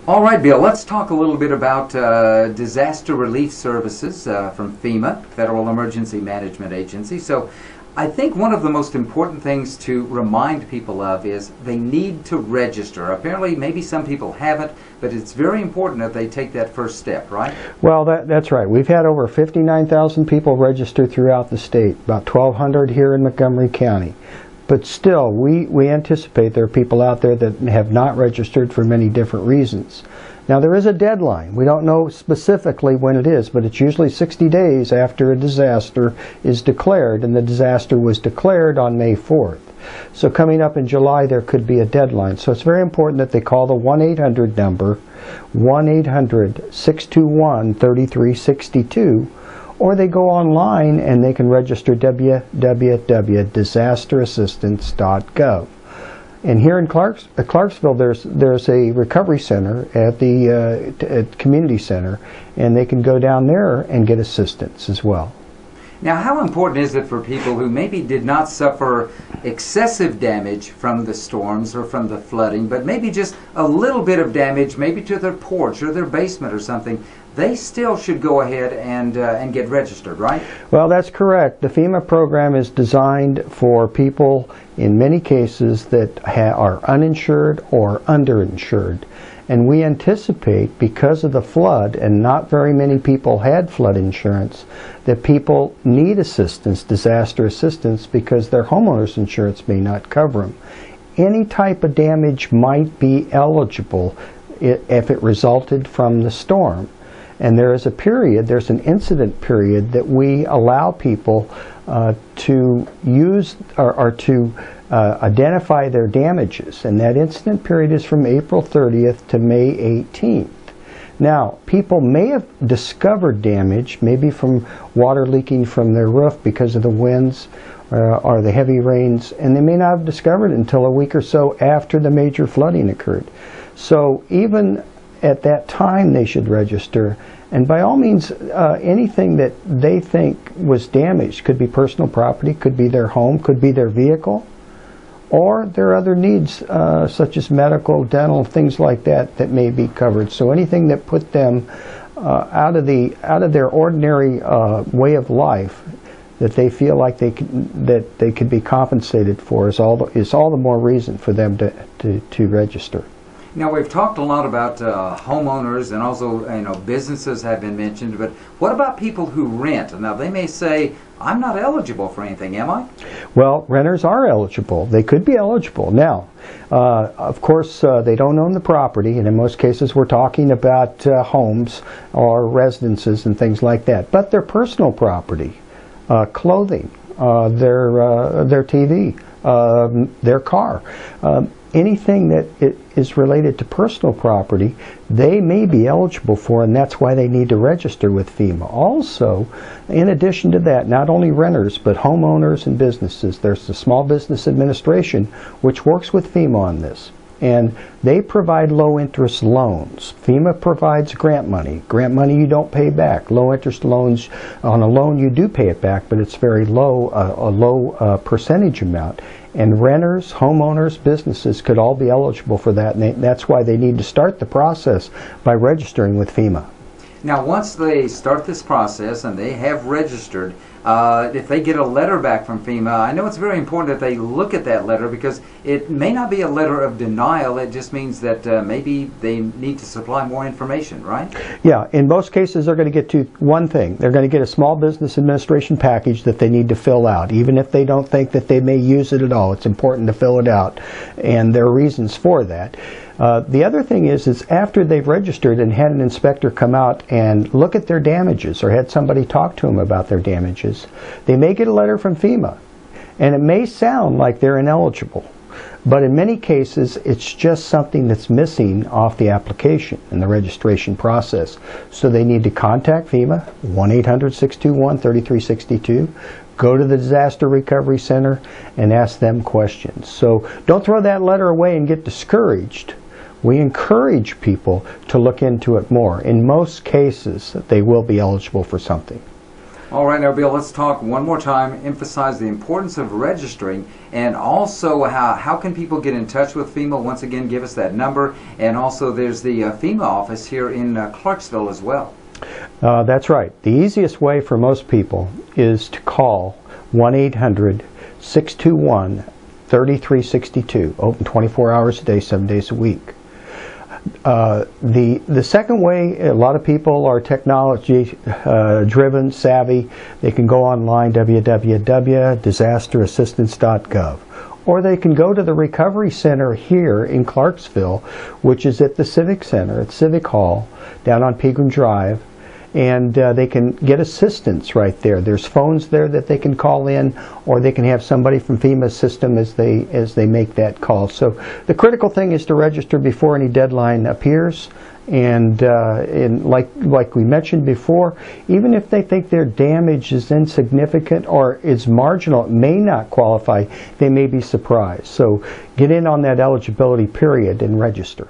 All right, Bill, let's talk a little bit about disaster relief services from FEMA, Federal Emergency Management Agency. So I think one of the most important things to remind people of is they need to register. Apparently, maybe some people haven't, but it's very important that they take that first step, right? Well, that's right. We've had over 59,000 people register throughout the state, about 1,200 here in Montgomery County. But still, we anticipate there are people out there that have not registered for many different reasons. Now, there is a deadline. We don't know specifically when it is, but it's usually 60 days after a disaster is declared, and the disaster was declared on May 4th. So coming up in July, there could be a deadline. So it's very important that they call the 1-800 number, 1-800-621-3362, or they go online and they can register www.disasterassistance.gov. And here in Clarksville, there's a recovery center at the community center, and they can go down there and get assistance as well. Now, how important is it for people who maybe did not suffer excessive damage from the storms or from the flooding, but maybe just a little bit of damage, maybe to their porch or their basement or something? They still should go ahead and get registered, right? Well, that's correct. The FEMA program is designed for people, in many cases, that are uninsured or underinsured. And we anticipate, because of the flood, and not very many people had flood insurance, that people need assistance, disaster assistance, because their homeowner's insurance may not cover them. Any type of damage might be eligible if it resulted from the storm. And there is a period, there's an incident period that we allow people to use or to identify their damages. And that incident period is from April 30th to May 18th. Now, people may have discovered damage, maybe from water leaking from their roof because of the winds or the heavy rains, and they may not have discovered it until a week or so after the major flooding occurred. So even at that time they should register, and by all means anything that they think was damaged, could be personal property, could be their home, could be their vehicle, or their other needs such as medical, dental, things like that that may be covered. So anything that put them out of their ordinary way of life that they feel like they could be compensated for is all the more reason for them to register. Now, we've talked a lot about homeowners, and also businesses have been mentioned, but what about people who rent? Now, they may say, I'm not eligible for anything, am I? Well, renters are eligible. They could be eligible. Now, of course, they don't own the property, and in most cases we're talking about homes or residences and things like that. But their personal property, clothing, their TV, their car, anything that is related to personal property, they may be eligible for, and that's why they need to register with FEMA. Also, in addition to that, not only renters, but homeowners and businesses. There's the Small Business Administration, which works with FEMA on this. And they provide low-interest loans. FEMA provides grant money. Grant money you don't pay back. Low-interest loans, on a loan you do pay it back, but it's very low, a low percentage amount. And renters, homeowners, businesses could all be eligible for that, and that's why they need to start the process by registering with FEMA. Now, once they start this process and they have registered, if they get a letter back from FEMA, I know it's very important that they look at that letter, because it may not be a letter of denial. It just means that maybe they need to supply more information, right? Yeah, in most cases they're going to get to one thing. They're going to get a Small Business Administration package that they need to fill out. Even if they don't think that they may use it at all, it's important to fill it out, and there are reasons for that. The other thing is after they've registered and had an inspector come out and look at their damages, or had somebody talk to them about their damages, they may get a letter from FEMA. And it may sound like they're ineligible, but in many cases it's just something that's missing off the application in the registration process. So they need to contact FEMA, 1-800-621-3362, go to the Disaster Recovery Center and ask them questions. So don't throw that letter away and get discouraged. We encourage people to look into it more. In most cases, they will be eligible for something. All right, now, Bill, let's talk one more time, emphasize the importance of registering, and also how can people get in touch with FEMA? Once again, give us that number, and also there's the FEMA office here in Clarksville as well. That's right. The easiest way for most people is to call 1-800-621-3362, open 24 hours a day, 7 days a week. The second way, a lot of people are technology driven, savvy. They can go online, www.disasterassistance.gov. Or they can go to the Recovery Center here in Clarksville, which is at the Civic Center, at Civic Hall, down on Pegram Drive. And they can get assistance right there. There's phones there that they can call in, or they can have somebody from FEMA's system as they make that call. So the critical thing is to register before any deadline appears. And like we mentioned before, even if they think their damage is insignificant or is marginal, it may not qualify, they may be surprised. So get in on that eligibility period and register.